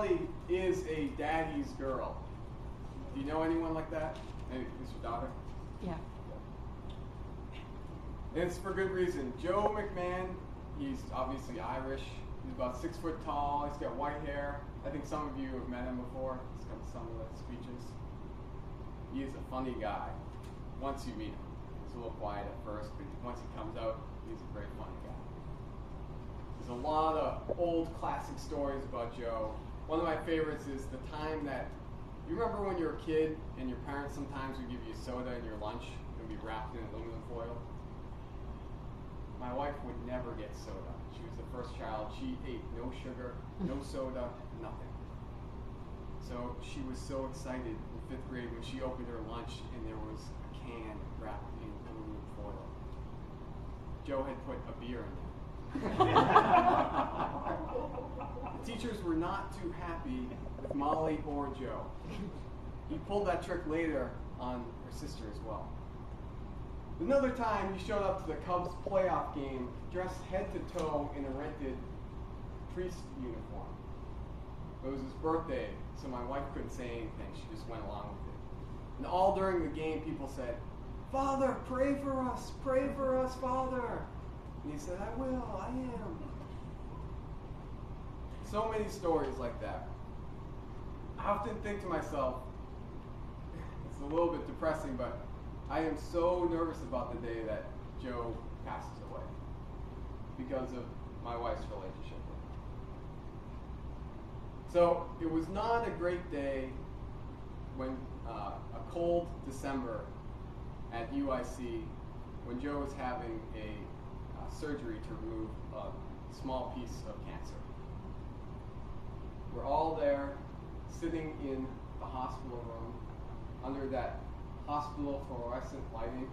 Molly is a daddy's girl. Do you know anyone like that? Is your daughter? Yeah. And it's for good reason. Joe McMahon, he's obviously Irish. He's about 6 foot tall. He's got white hair. I think some of you have met him before. He's got some of the speeches. He is a funny guy once you meet him. He's a little quiet at first, but once he comes out, he's a very funny guy. There's a lot of old classic stories about Joe. One of my favorites is the time that, you remember when you were a kid and your parents sometimes would give you soda in your lunch? It would be wrapped in aluminum foil. My wife would never get soda. She was the first child. She ate no sugar, no soda, nothing. So she was so excited in 5th grade when she opened her lunch and there was a can wrapped in aluminum foil. Joe had put a beer in there. The teachers were not too happy with Molly or Joe. He pulled that trick later on her sister as well. Another time, he showed up to the Cubs playoff game dressed head to toe in a rented priest uniform. It was his birthday, so my wife couldn't say anything. She just went along with it. And all during the game, people said, "Father, pray for us, Father." And he said, "I will, I am." So many stories like that. I often think to myself, it's a little bit depressing, but I am so nervous about the day that Joe passes away because of my wife's relationship with him. So it was not a great day when a cold December at UIC when Joe was having a surgery to remove a small piece of cancer. We're all there sitting in the hospital room under that hospital fluorescent lighting,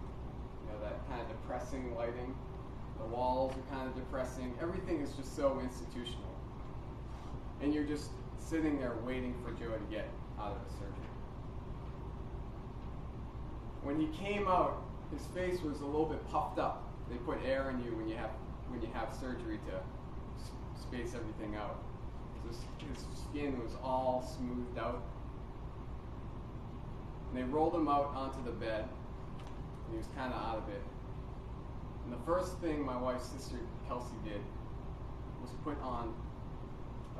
that kind of depressing lighting. The walls are kind of depressing. Everything is just so institutional. And you're just sitting there waiting for Joe to get out of the surgery. When he came out, his face was a little bit puffed up. They put air in you when you have surgery to space everything out. So his skin was all smoothed out. And they rolled him out onto the bed, and he was kind of out of it. And the first thing my wife's sister, Kelsey, did was put on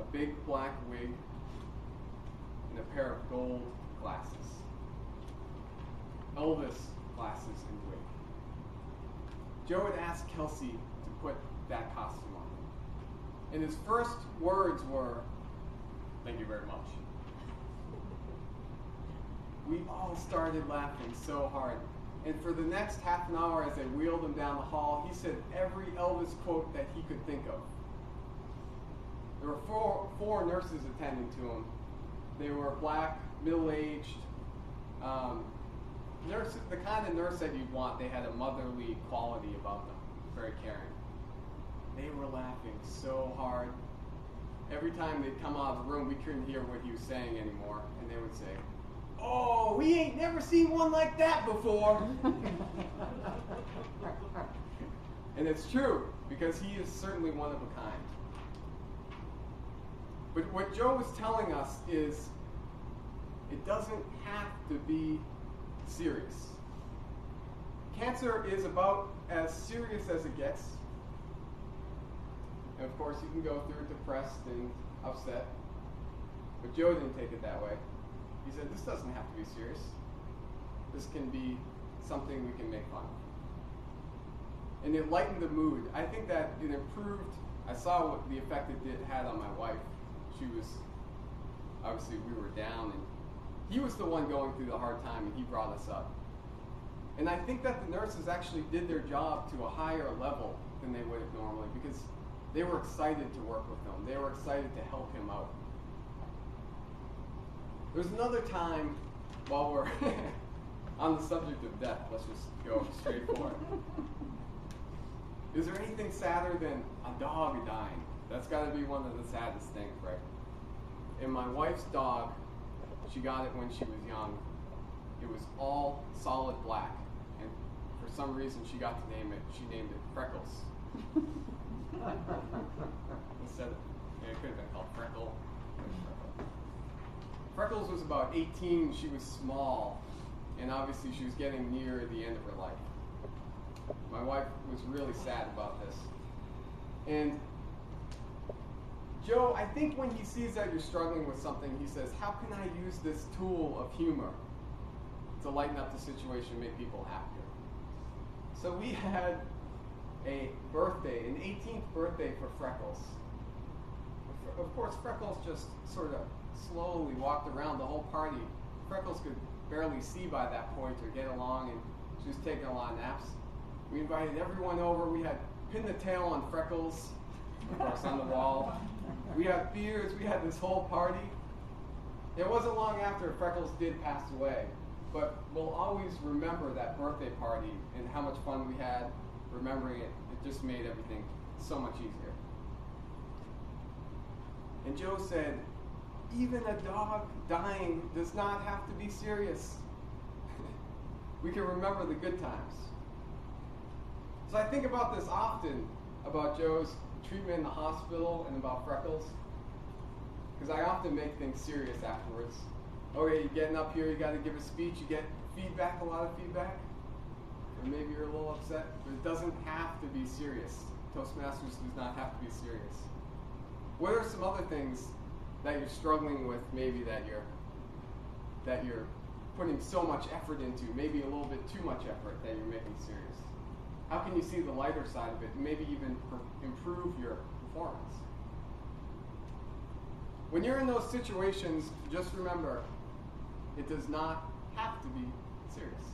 a big black wig and a pair of gold glasses. Elvis glasses and wig. Joe had asked Kelsey to put that costume on him. And his first words were, "Thank you very much." We all started laughing so hard. And for the next half an hour as they wheeled him down the hall, he said every Elvis quote that he could think of. There were four nurses attending to him. They were black, middle-aged, nurses, the kind of nurse that you'd want. They had a motherly quality about them, very caring. They were laughing so hard. Every time they'd come out of the room, we couldn't hear what he was saying anymore, and they would say, "Oh, we ain't never seen one like that before." And it's true, because he is certainly one of a kind. But what Joe was telling us is it doesn't have to be serious. Cancer is about as serious as it gets. And of course, you can go through depressed and upset. But Joe didn't take it that way. He said, this doesn't have to be serious. This can be something we can make fun of. And it lightened the mood. I think that it improved. I saw what the effect it had on my wife. She was, obviously we were down, and he was the one going through the hard time, and he brought us up. And I think that the nurses actually did their job to a higher level than they would have normally, because they were excited to work with him. They were excited to help him out. There's another time, while we're on the subject of death, let's just go straight for it. Is there anything sadder than a dog dying? That's got to be one of the saddest things, right? And my wife's dog, she got it when she was young. It was all solid black. And for some reason, she got to name it. She named it Freckles. Instead of, it could have been called Freckle. Freckles was about 18. She was small, and obviously she was getting near the end of her life. My wife was really sad about this. And Joe, I think when he sees that you're struggling with something, he says, how can I use this tool of humor to lighten up the situation, make people happier? So we had a birthday, an 18th birthday for Freckles. Of course, Freckles just sort of slowly walked around the whole party. Freckles could barely see by that point or get along, and she was taking a lot of naps. We invited everyone over. We had pin the tail on Freckles, of course, on the wall. We had beers. We had this whole party. It wasn't long after Freckles did pass away, but we'll always remember that birthday party and how much fun we had remembering it. It just made everything so much easier. And Joe said, even a dog dying does not have to be serious. We can remember the good times. So I think about this often, about Joe's treatment in the hospital and about Freckles, because I often make things serious afterwards. Okay, you're getting up here, you got to give a speech, you get feedback, a lot of feedback, or maybe you're a little upset, but it doesn't have to be serious. Toastmasters does not have to be serious. What are some other things that you're struggling with, maybe that you're putting so much effort into, maybe a little bit too much effort that you're making serious? How can you see the lighter side of it and maybe even improve your performance? When you're in those situations, just remember, it does not have to be serious.